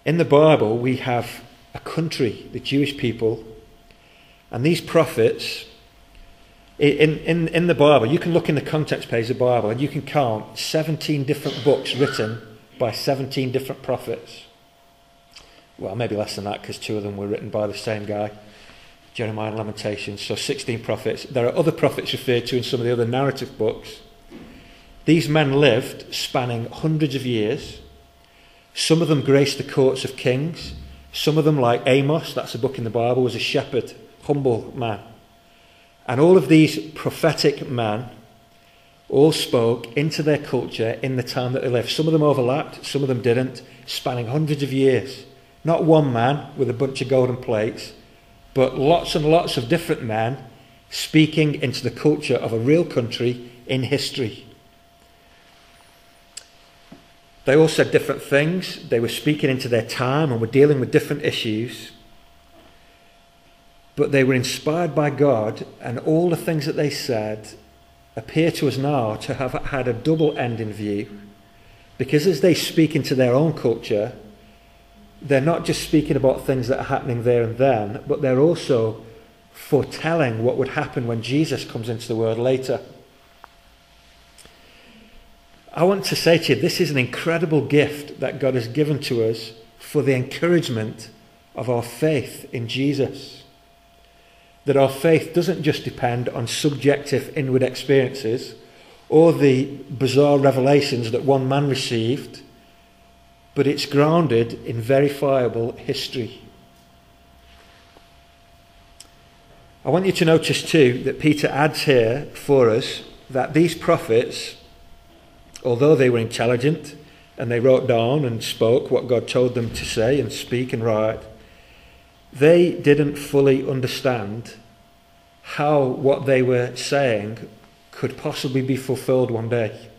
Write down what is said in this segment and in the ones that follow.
In the Bible, we have a country, the Jewish people, and these prophets, in the Bible, you can look in the context page of the Bible and you can count 17 different books written by 17 different prophets. Well, maybe less than that, because 2 of them were written by the same guy, Jeremiah and Lamentations, so 16 prophets. There are other prophets referred to in some of the other narrative books. These men lived spanning hundreds of years. Some of them graced the courts of kings. Some of them, like Amos, that's a book in the Bible, was a shepherd, humble man. And all of these prophetic men all spoke into their culture in the time that they lived. Some of them overlapped, some of them didn't, spanning hundreds of years. Not one man with a bunch of golden plates, but lots and lots of different men speaking into the culture of a real country in history. They all said different things. They were speaking into their time and were dealing with different issues. But they were inspired by God, and all the things that they said appear to us now to have had a double end in view. Because as they speak into their own culture, they're not just speaking about things that are happening there and then, but they're also foretelling what would happen when Jesus comes into the world later. I want to say to you, this is an incredible gift that God has given to us for the encouragement of our faith in Jesus. That our faith doesn't just depend on subjective inward experiences or the bizarre revelations that one man received, but it's grounded in verifiable history. I want you to notice too that Peter adds here for us that these prophets, although they were intelligent and they wrote down and spoke what God told them to say and speak and write, they didn't fully understand how what they were saying could possibly be fulfilled one day.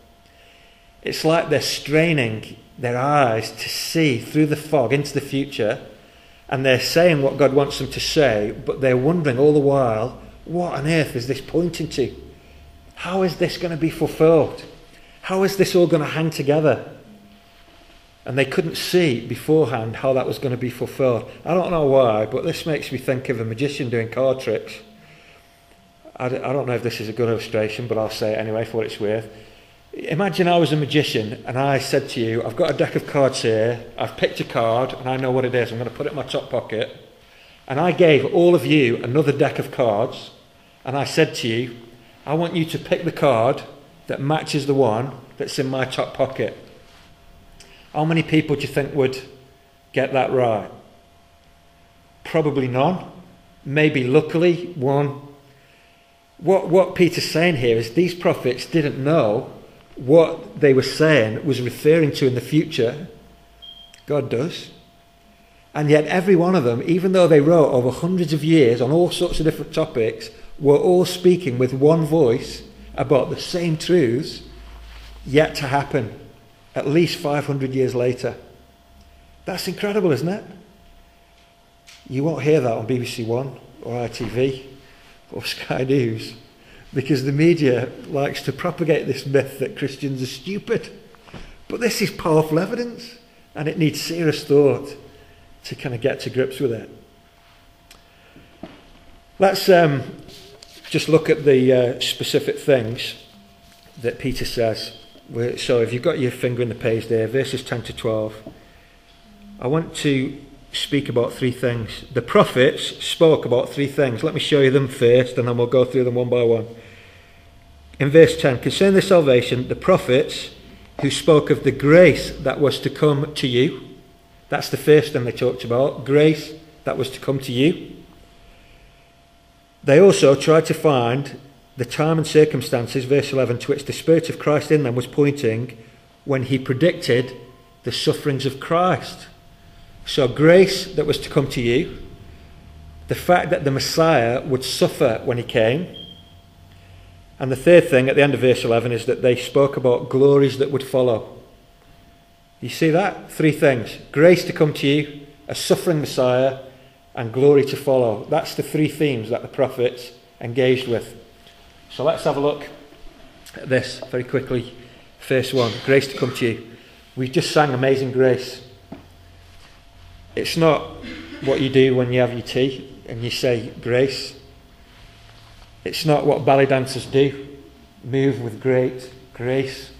It's like they're straining their eyes to see through the fog into the future, and they're saying what God wants them to say, but they're wondering all the while, what on earth is this pointing to? How is this going to be fulfilled? How is this all going to hang together? And they couldn't see beforehand how that was going to be fulfilled. I don't know why, but this makes me think of a magician doing card tricks. I don't know if this is a good illustration, but I'll say it anyway for what it's worth. Imagine I was a magician and I said to you, I've got a deck of cards here, I've picked a card and I know what it is, I'm going to put it in my top pocket. And I gave all of you another deck of cards and I said to you, I want you to pick the card that matches the one that's in my top pocket. How many people do you think would get that right? Probably none. Maybe luckily one. What Peter's saying here is these prophets didn't know what they were saying was referring to in the future. God does. And yet every one of them, even though they wrote over hundreds of years on all sorts of different topics, were all speaking with one voice about the same truths yet to happen at least 500 years later. That's incredible, isn't it? You won't hear that on BBC One or ITV or Sky News, because the media likes to propagate this myth that Christians are stupid. But this is powerful evidence, and it needs serious thought to kind of get to grips with it. Let's just look at the specific things that Peter says. So if you've got your finger in the page there, verses 10 to 12, I want to speak about 3 things. The prophets spoke about 3 things. Let me show you them first, and then we'll go through them one by one. In verse 10, concerning the salvation, the prophets who spoke of the grace that was to come to you. That's the first thing they talked about, grace that was to come to you. They also tried to find the time and circumstances, verse 11, to which the Spirit of Christ in them was pointing when he predicted the sufferings of Christ. So grace that was to come to you, the fact that the Messiah would suffer when he came, and the third thing at the end of verse 11 is that they spoke about glories that would follow. You see that? 3 things. Grace to come to you, a suffering Messiah, and glory to follow. That's the 3 themes that the prophets engaged with. So let's have a look at this very quickly. First one, grace to come to you. We just sang Amazing Grace. It's not what you do when you have your tea and you say grace. It's not what ballet dancers do, move with great grace.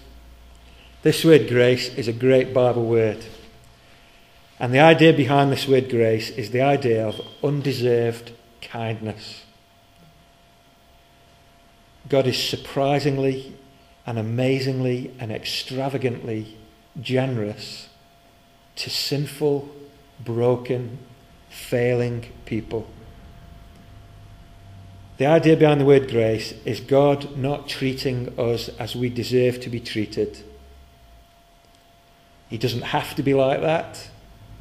This word grace is a great Bible word. And the idea behind this word grace is the idea of undeserved kindness. God is surprisingly and amazingly and extravagantly generous to sinful, broken, failing people. The idea behind the word grace is God not treating us as we deserve to be treated. He doesn't have to be like that,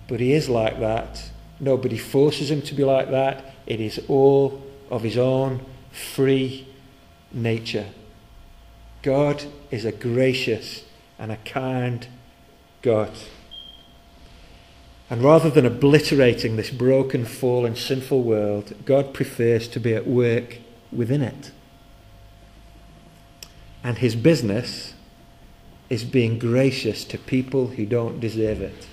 but he is like that. Nobody forces him to be like that. It is all of his own free nature. God is a gracious and a kind God. And rather than obliterating this broken, fallen, sinful world, God prefers to be at work within it. And his business is being gracious to people who don't deserve it.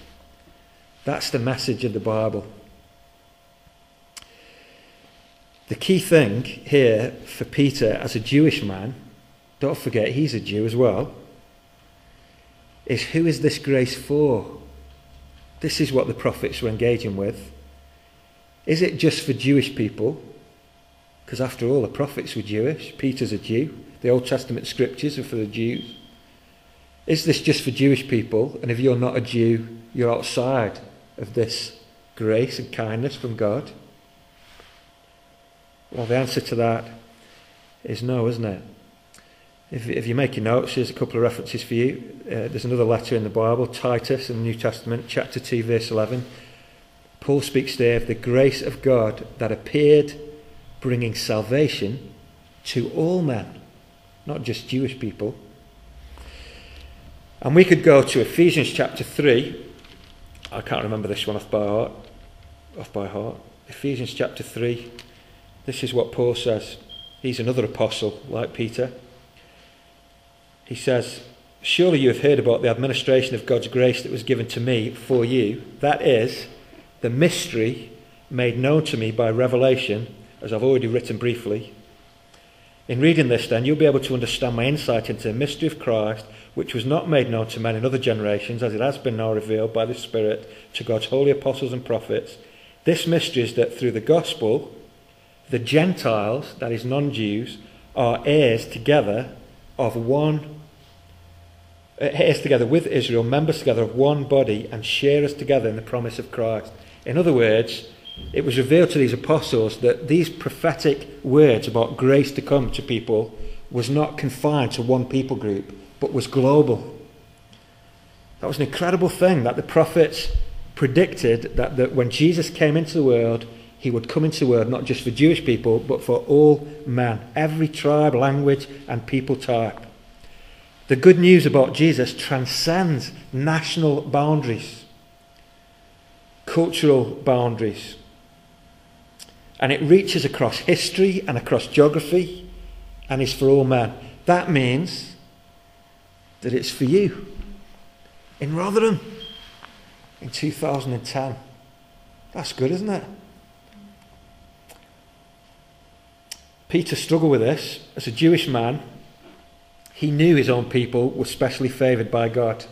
That's the message of the Bible. The key thing here for Peter as a Jewish man, don't forget he's a Jew as well, is who is this grace for? This is what the prophets were engaging with. Is it just for Jewish people? Because after all, the prophets were Jewish. Peter's a Jew. The Old Testament scriptures are for the Jews. Is this just for Jewish people? And if you're not a Jew, you're outside of this grace and kindness from God? Well, the answer to that is no, isn't it? If you're making notes, here's a couple of references for you. There's another letter in the Bible, Titus in the New Testament, chapter 2, verse 11. Paul speaks there of the grace of God that appeared, bringing salvation to all men, not just Jewish people. And we could go to Ephesians chapter 3. I can't remember this one off by heart. Ephesians chapter 3. This is what Paul says. He's another apostle like Peter. He says, "Surely you have heard about the administration of God's grace that was given to me for you. That is, the mystery made known to me by revelation, as I've already written briefly. In reading this, then, you'll be able to understand my insight into the mystery of Christ, which was not made known to men in other generations, as it has been now revealed by the Spirit to God's holy apostles and prophets. This mystery is that through the gospel, the Gentiles, that is non-Jews, are heirs together with Israel, members together of one body, and sharers together in the promise of Christ." In other words, it was revealed to these apostles that these prophetic words about grace to come to people was not confined to one people group, but was global. That was an incredible thing, that the prophets predicted that when Jesus came into the world, he would come into the world not just for Jewish people, but for all men, every tribe, language, and people type. The good news about Jesus transcends national boundaries, cultural boundaries, and it reaches across history and across geography and is for all men. That means that it's for you in Rotherham in 2010. That's good, isn't it? Peter struggled with this. As a Jewish man, he knew his own people were specially favoured by God.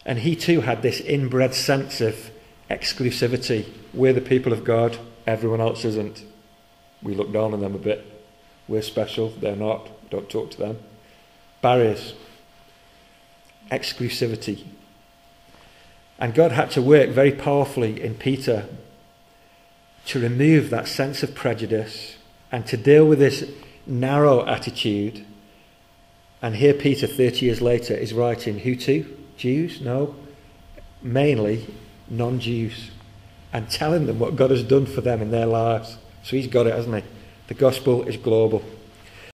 And he too had this inbred sense of exclusivity. We're the people of God, everyone else isn't. We look down on them a bit. We're special, they're not. Don't talk to them. Barriers. Exclusivity. And God had to work very powerfully in Peter to remove that sense of prejudice and to deal with this narrow attitude. And here Peter, 30 years later, is writing, who to? Jews? No. Mainly non-Jews. And telling them what God has done for them in their lives. So he's got it, hasn't he? The gospel is global.